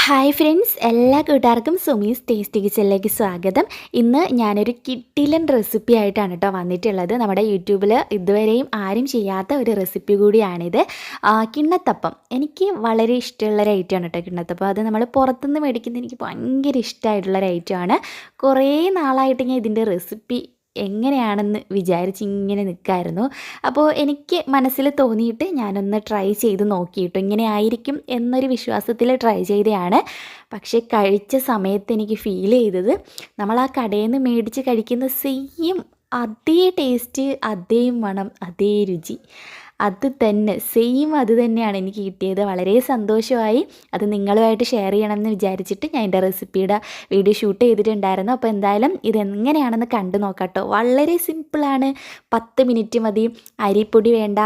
Hi friends, എല്ലാ കൂട്ടുകാർക്കും Sumi's tasty കിച്ചണിലേക്ക് സ്വാഗതം. ഇന്ന് ഞാനൊരു കിട്ടിലൻ റെസിപ്പി ആയിട്ടാണ് കേട്ടോ വന്നിട്ടുള്ളത്. നമ്മുടെ യൂട്യൂബിൽ ഇതുവരെയും ആരും ചെയ്യാത്ത ഒരു റെസിപ്പി കൂടിയാണിത്. കിണ്ണത്തപ്പം എനിക്ക് വളരെ ഇഷ്ടമുള്ളൊരു ഐറ്റമാണ് കേട്ടോ കിണ്ണത്തപ്പം. അത് നമ്മൾ പുറത്തുനിന്ന് മേടിക്കുന്നത് എനിക്ക് ഭയങ്കര ഇഷ്ടമായിട്ടുള്ളൊരു ഐറ്റമാണ്. കുറേ നാളായിട്ട് ഞാൻ ഇതിൻ്റെ റെസിപ്പി എങ്ങനെയാണെന്ന് വിചാരിച്ച് ഇങ്ങനെ നിൽക്കായിരുന്നു. അപ്പോൾ എനിക്ക് മനസ്സിൽ തോന്നിയിട്ട് ഞാനൊന്ന് ട്രൈ ചെയ്ത് നോക്കിയിട്ടു. ഇങ്ങനെ ആയിരിക്കും എന്നൊരു വിശ്വാസത്തിൽ ട്രൈ ചെയ്തതാണ്. പക്ഷേ കഴിച്ച സമയത്ത് എനിക്ക് ഫീൽ ചെയ്തത് നമ്മൾ ആ കടയിൽ നിന്ന് മേടിച്ച് കഴിക്കുന്ന സെയിം അതേ ടേസ്റ്റ്, അതേ മണം, അതേ രുചി, അത് തന്നെ സെയിം അത് തന്നെയാണ് എനിക്ക് കിട്ടിയത്. വളരെ സന്തോഷമായി. അത് നിങ്ങളുമായിട്ട് ഷെയർ ചെയ്യണമെന്ന് വിചാരിച്ചിട്ട് ഞാൻ എൻ്റെ റെസിപ്പിയുടെ വീഡിയോ ഷൂട്ട് ചെയ്തിട്ടുണ്ടായിരുന്നു. അപ്പോൾ എന്തായാലും ഇതെങ്ങനെയാണെന്ന് കണ്ടു നോക്കാം കേട്ടോ. വളരെ സിമ്പിളാണ്. 10 മിനിറ്റ് മതി. അരിപ്പൊടി വേണ്ട,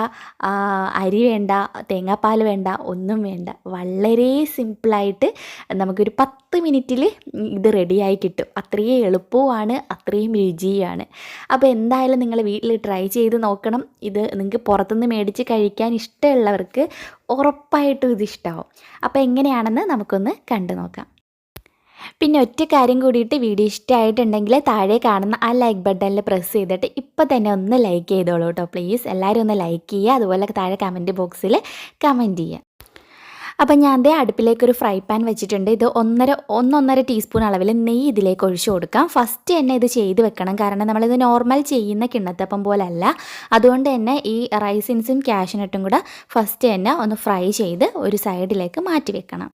അരി വേണ്ട, തേങ്ങാപ്പാൽ വേണ്ട, ഒന്നും വേണ്ട. വളരെ സിമ്പിളായിട്ട് നമുക്കൊരു 10 മിനിറ്റിൽ ഇത് റെഡിയായി കിട്ടും. അത്രയും എളുപ്പവുമാണ്, അത്രയും രുചിയാണ്. അപ്പോൾ എന്തായാലും നിങ്ങൾ വീട്ടിൽ ട്രൈ ചെയ്ത് നോക്കണം. ഇത് നിങ്ങൾക്ക് പുറത്തുനിന്ന് മേടിച്ച് കഴിക്കാൻ ഇഷ്ടമുള്ളവർക്ക് ഉറപ്പായിട്ടും ഇത് ഇഷ്ടമാവും. അപ്പോൾ എങ്ങനെയാണെന്ന് നമുക്കൊന്ന് കണ്ടു നോക്കാം. പിന്നെ ഒറ്റ കാര്യം കൂടിയിട്ട്, വീഡിയോ ഇഷ്ടമായിട്ടുണ്ടെങ്കിൽ താഴെ കാണുന്ന ആ ലൈക്ക് ബട്ടണിൽ പ്രസ് ചെയ്തിട്ട് ഇപ്പോൾ തന്നെ ഒന്ന് ലൈക്ക് ചെയ്തോളൂ കേട്ടോ പ്ലീസ്. എല്ലാവരും ഒന്ന് ലൈക്ക് ചെയ്യുക. അതുപോലെ താഴെ കമൻറ്റ് ബോക്സിൽ കമൻറ്റ് ചെയ്യുക. അപ്പം ഞാൻ ദേ അടുപ്പിലേക്കൊരു ഫ്രൈ പാൻ വെച്ചിട്ടുണ്ട്. ഇത് ഒന്നൊന്നര ടീസ്പൂൺ അളവിൽ നെയ്യ് ഇതിലേക്ക് ഒഴിച്ചു കൊടുക്കാം. ഫസ്റ്റ് തന്നെ ഇത് ചെയ്ത് വെക്കണം, കാരണം നമ്മളിത് നോർമൽ ചെയ്യുന്ന കിണ്ണത്തപ്പം പോലല്ല. അതുകൊണ്ട് തന്നെ ഈ റൈസിൻസും കാഷ്യൂനട്ടും കൂടെ ഫസ്റ്റ് തന്നെ ഒന്ന് ഫ്രൈ ചെയ്ത് ഒരു സൈഡിലേക്ക് മാറ്റി വെക്കണം.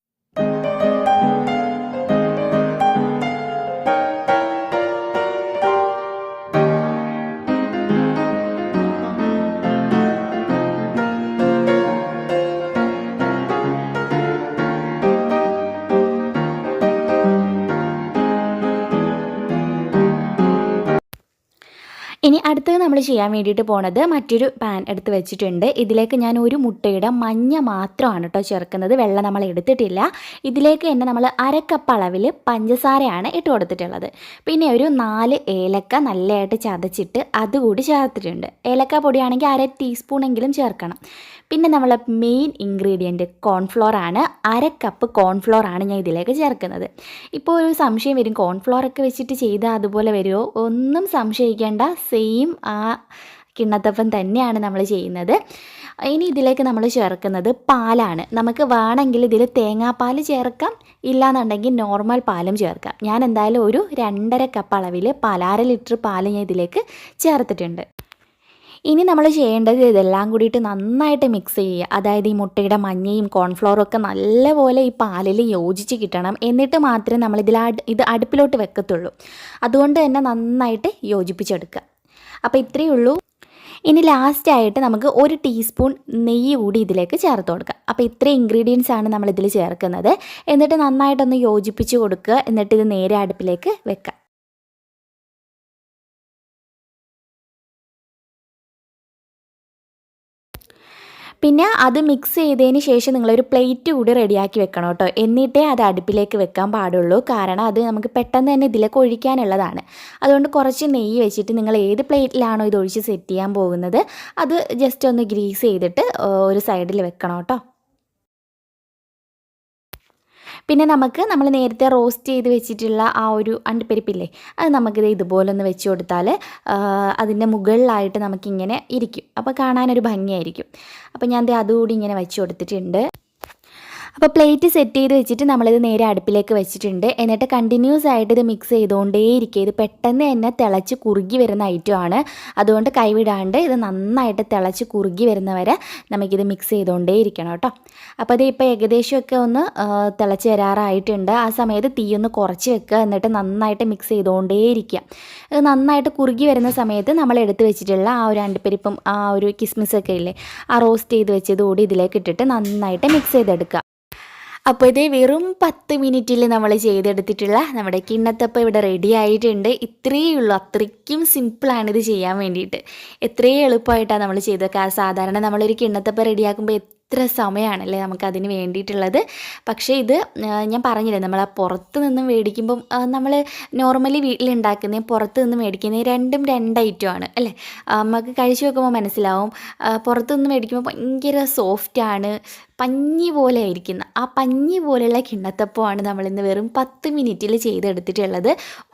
ഇനി അടുത്തത് നമ്മൾ ചെയ്യാൻ വേണ്ടിയിട്ട് പോണത്, മറ്റൊരു പാൻ എടുത്ത് വെച്ചിട്ടുണ്ട്. ഇതിലേക്ക് ഞാൻ ഒരു മുട്ടയുടെ മഞ്ഞ മാത്രമാണ് കേട്ടോ ചേർക്കുന്നത്. വെള്ളം നമ്മൾ എടുത്തിട്ടില്ല. ഇതിലേക്ക് തന്നെ നമ്മൾ 1/2 കപ്പ് അളവിൽ പഞ്ചസാരയാണ് ഇട്ട് കൊടുത്തിട്ടുള്ളത്. പിന്നെ ഒരു 4 ഏലക്ക നല്ലതായിട്ട് ചതച്ചിട്ട് അതുകൂടി ചേർത്തിട്ടുണ്ട്. ഏലക്ക പൊടിയാണെങ്കിൽ 1/2 ടീസ്പൂണെങ്കിലും ചേർക്കണം. പിന്നെ നമ്മൾ മെയിൻ ഇൻഗ്രീഡിയൻറ്റ് കോൺഫ്ലോർ ആണ്. 1/2 കപ്പ് കോൺഫ്ലോർ ആണ് ഞാൻ ഇതിലേക്ക് ചേർക്കുന്നത്. ഇപ്പോൾ ഒരു സംശയം വരും, കോൺഫ്ലോറൊക്കെ വെച്ചിട്ട് ചെയ്താൽ അതുപോലെ വരുമോ? ഒന്നും സംശയിക്കേണ്ട, സെയിം ആ കിണ്ണത്തപ്പം തന്നെയാണ് നമ്മൾ ചെയ്യുന്നത്. ഇനി ഇതിലേക്ക് നമ്മൾ ചേർക്കുന്നത് പാലാണ്. നമുക്ക് വേണമെങ്കിൽ ഇതിൽ തേങ്ങാപ്പാൽ ചേർക്കാം, ഇല്ലാന്നുണ്ടെങ്കിൽ നോർമൽ പാലും ചേർക്കാം. ഞാൻ എന്തായാലും ഒരു 2.5 കപ്പ് അളവിൽ പാൽ, 1/2 ലിറ്റർ പാൽ ഞാൻ ഇതിലേക്ക് ചേർത്തിട്ടുണ്ട്. ഇനി നമ്മൾ ചെയ്യേണ്ടത് ഇതെല്ലാം കൂടിയിട്ട് നന്നായിട്ട് മിക്സ് ചെയ്യുക. അതായത് ഈ മുട്ടയുടെ മഞ്ഞയും കോൺഫ്ലോറും ഒക്കെ നല്ലപോലെ ഈ പാലിൽ യോജിച്ച് കിട്ടണം. എന്നിട്ട് മാത്രമേ നമ്മളിതിൽ ഇത് അടുപ്പിലോട്ട് വെക്കത്തുള്ളൂ. അതുകൊണ്ട് തന്നെ നന്നായിട്ട് യോജിപ്പിച്ചെടുക്കുക. അപ്പോൾ ഇത്രയേ ഉള്ളൂ. ഇനി ലാസ്റ്റായിട്ട് നമുക്ക് 1 ടീസ്പൂൺ നെയ്യ് കൂടി ഇതിലേക്ക് ചേർത്ത് കൊടുക്കാം. അപ്പോൾ ഇത്രയും ഇൻഗ്രീഡിയൻസ് ആണ് നമ്മളിതിൽ ചേർക്കുന്നത്. എന്നിട്ട് നന്നായിട്ടൊന്ന് യോജിപ്പിച്ച് കൊടുക്കുക. എന്നിട്ട് ഇത് നേരെ അടുപ്പിലേക്ക് വെക്കാം. പിന്നെ അത് മിക്സ് ചെയ്തതിന് ശേഷം നിങ്ങളൊരു പ്ലേറ്റ് കൂടി റെഡിയാക്കി വെക്കണം കേട്ടോ. എന്നിട്ടേ അത് അടുപ്പിലേക്ക് വെക്കാൻ പാടുള്ളൂ. കാരണം അത് നമുക്ക് പെട്ടെന്ന് തന്നെ ഇതിലേക്ക് ഒഴിക്കാനുള്ളതാണ്. അതുകൊണ്ട് കുറച്ച് നെയ്യ് വെച്ചിട്ട് നിങ്ങൾ ഏത് പ്ലേറ്റിലാണോ ഇത് ഒഴിച്ച് സെറ്റ് ചെയ്യാൻ പോകുന്നത് അത് ജസ്റ്റ് ഒന്ന് ഗ്രീസ് ചെയ്തിട്ട് ഒരു സൈഡിൽ വെക്കണം കേട്ടോ. പിന്നെ നമ്മൾ നേരത്തെ റോസ്റ്റ് ചെയ്ത് വെച്ചിട്ടുള്ള ആ ഒരു അണ്ടിപ്പരിപ്പില്ലേ, അത് നമുക്കിത് ഇതുപോലെ ഒന്ന് വെച്ച് കൊടുത്താൽ അതിൻ്റെ മുകളിലായിട്ട് നമുക്കിങ്ങനെ ഇരിക്കും. അപ്പോൾ കാണാനൊരു ഭംഗിയായിരിക്കും. അപ്പോൾ ഞാൻ അതുകൂടി ഇങ്ങനെ വെച്ച് കൊടുത്തിട്ടുണ്ട്. അപ്പോൾ പ്ലേറ്റ് സെറ്റ് ചെയ്ത് വെച്ചിട്ട് നമ്മളിത് നേരെ അടുപ്പിലേക്ക് വെച്ചിട്ടുണ്ട്. എന്നിട്ട് കണ്ടിന്യൂസ് ആയിട്ട് ഇത് മിക്സ് ചെയ്തുകൊണ്ടേയിരിക്കുക. ഇത് പെട്ടെന്ന് തന്നെ തിളച്ച് കുറുകി വരുന്ന ഐറ്റമാണ്. അതുകൊണ്ട് കൈവിടാണ്ട് ഇത് നന്നായിട്ട് തിളച്ച് കുറുകി വരുന്നവരെ നമുക്കിത് മിക്സ് ചെയ്തുകൊണ്ടേയിരിക്കണം കേട്ടോ. അപ്പോൾ അത് ഇപ്പോൾ ഏകദേശമൊക്കെ ഒന്ന് തിളച്ച് വരാറായിട്ടുണ്ട്. ആ സമയത്ത് തീയൊന്ന് കുറച്ച് വെക്കുക. എന്നിട്ട് നന്നായിട്ട് മിക്സ് ചെയ്തുകൊണ്ടേയിരിക്കുക. ഇത് നന്നായിട്ട് കുറുകി വരുന്ന സമയത്ത് നമ്മൾ എടുത്ത് വെച്ചിട്ടുള്ള ആ ഒരു അണ്ടിപ്പരിപ്പും ആ ഒരു കിസ്മിസൊക്കെ ഇല്ലേ, ആ റോസ്റ്റ് ചെയ്ത് വെച്ചത് കൂടി ഇതിലേക്ക് ഇട്ടിട്ട് നന്നായിട്ട് മിക്സ് ചെയ്തെടുക്കുക. അപ്പോൾ ഇത് വെറും 10 മിനിറ്റിൽ നമ്മൾ ചെയ്തെടുത്തിട്ടുള്ള നമ്മുടെ കിണ്ണത്തപ്പം ഇവിടെ റെഡി ആയിട്ടുണ്ട്. ഇത്രയേ ഉള്ളൂ. അത്രയ്ക്കും സിമ്പിളാണ് ഇത് ചെയ്യാൻ വേണ്ടിയിട്ട്. എത്രയും എളുപ്പമായിട്ടാണ് നമ്മൾ ചെയ്തത്. സാധാരണ നമ്മളൊരു കിണ്ണത്തപ്പം റെഡിയാക്കുമ്പോൾ എത്ര സമയമാണല്ലേ നമുക്കതിന് വേണ്ടിയിട്ടുള്ളത്. പക്ഷേ ഇത് ഞാൻ പറഞ്ഞില്ലേ, നമ്മൾ ആ പുറത്ത് നിന്നും മേടിക്കുമ്പം നമ്മൾ നോർമലി വീട്ടിലുണ്ടാക്കുന്ന പുറത്ത് നിന്ന് മേടിക്കുന്ന രണ്ടും 2 ഐറ്റമാണ് അല്ലേ. നമുക്ക് കഴിച്ച് നോക്കുമ്പോൾ മനസ്സിലാവും. പുറത്ത് നിന്ന് മേടിക്കുമ്പോൾ ഭയങ്കര സോഫ്റ്റാണ്, പഞ്ഞി പോലെ ആയിരിക്കുന്ന ആ പഞ്ഞി പോലെയുള്ള കിണ്ണത്തപ്പമാണ് നമ്മളിന്ന് വെറും 10 മിനിറ്റിൽ ചെയ്തെടുത്തിട്ടുള്ളത്.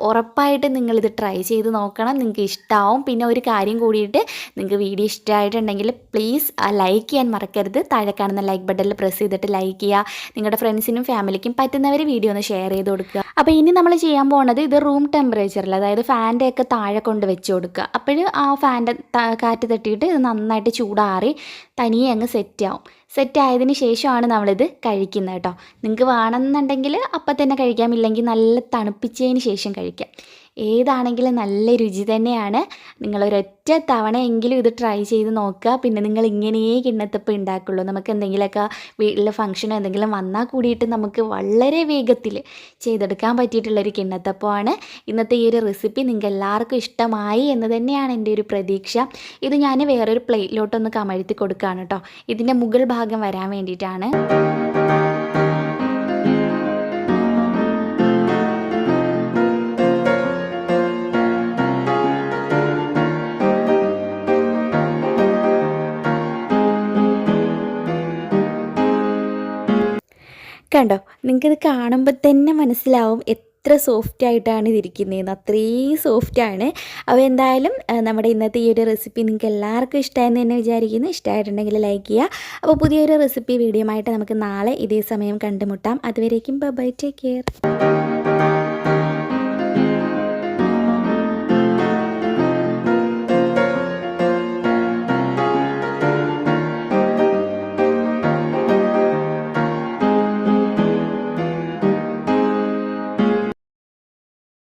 ഉറപ്പായിട്ടും നിങ്ങളിത് ട്രൈ ചെയ്ത് നോക്കണം, നിങ്ങൾക്ക് ഇഷ്ടമാവും. പിന്നെ ഒരു കാര്യം കൂടിയിട്ട്, നിങ്ങൾക്ക് വീഡിയോ ഇഷ്ടമായിട്ടുണ്ടെങ്കിൽ പ്ലീസ് ലൈക്ക് ചെയ്യാൻ മറക്കരുത്. താഴെ കാണുന്ന ലൈക്ക് ബട്ടണിൽ പ്രസ് ചെയ്തിട്ട് ലൈക്ക് ചെയ്യുക. നിങ്ങളുടെ ഫ്രണ്ട്സിനും ഫാമിലിക്കും പറ്റുന്നവർ വീഡിയോ ഒന്ന് ഷെയർ ചെയ്ത് കൊടുക്കുക. അപ്പോൾ ഇനി നമ്മൾ ചെയ്യാൻ പോകുന്നത് ഇത് റൂം ടെമ്പറേച്ചറിൽ, അതായത് ഫാൻ്റെ ഒക്കെ താഴെ കൊണ്ട് വെച്ച് കൊടുക്കുക. അപ്പോൾ ആ ഫാൻ്റെ കാറ്റ് തട്ടിയിട്ട് ഇത് നന്നായിട്ട് ചൂടാറി തനിയെ അങ്ങ് സെറ്റാവും. സെറ്റായതിന് ശേഷമാണ് നമ്മളിത് കഴിക്കുന്നത് കേട്ടോ. നിങ്ങൾക്ക് വേണമെന്നുണ്ടെങ്കിൽ അപ്പം തന്നെ കഴിക്കാം, ഇല്ലെങ്കിൽ നല്ല തണുപ്പിച്ചതിന് ശേഷം കഴിക്കാം. ഏതാണെങ്കിലും നല്ല രുചി തന്നെയാണ്. നിങ്ങളൊരൊറ്റ തവണയെങ്കിലും ഇത് ട്രൈ ചെയ്ത് നോക്കുക. പിന്നെ നിങ്ങൾ ഇങ്ങനെയേ കിണ്ണത്തപ്പം ഉണ്ടാക്കുള്ളൂ. നമുക്ക് എന്തെങ്കിലുമൊക്കെ വീട്ടിൽ ഫംഗ്ഷനോ എന്തെങ്കിലും വന്നാൽ കൂടിയിട്ട് നമുക്ക് വളരെ വേഗത്തിൽ ചെയ്തെടുക്കാൻ പറ്റിയിട്ടുള്ളൊരു കിണ്ണത്തപ്പമാണ്. ഇന്നത്തെ ഈ ഒരു റെസിപ്പി നിങ്ങൾക്ക് എല്ലാവർക്കും ഇഷ്ടമായി എന്ന് തന്നെയാണ് എൻ്റെ ഒരു പ്രതീക്ഷ. ഇത് ഞാൻ വേറൊരു പ്ലേറ്റിലോട്ടൊന്ന് കമഴ്ത്തി കൊടുക്കുകയാണ് കേട്ടോ. ഇതിൻ്റെ മുകൾ ഭാഗം വരാൻ വേണ്ടിയിട്ടാണ്. കണ്ടോ, നിങ്ങൾക്കിത് കാണുമ്പോൾ തന്നെ മനസ്സിലാവും എത്ര സോഫ്റ്റ് ആയിട്ടാണ് ഇതിരിക്കുന്നതെന്ന്. അത്രയും സോഫ്റ്റാണ്. അപ്പോൾ എന്തായാലും നമ്മുടെ ഇന്നത്തെ ഈ ഒരു റെസിപ്പി നിങ്ങൾക്ക് എല്ലാവർക്കും ഇഷ്ടമായെന്ന് തന്നെ വിചാരിക്കുന്നു. ഇഷ്ടമായിട്ടുണ്ടെങ്കിൽ ലൈക്ക് ചെയ്യുക. അപ്പോൾ പുതിയൊരു റെസിപ്പി വീഡിയോ ആയിട്ട് നമുക്ക് നാളെ ഇതേ സമയം കണ്ടുമുട്ടാം. അതുവരേക്കും ബൈ, ടേക്ക് കെയർ.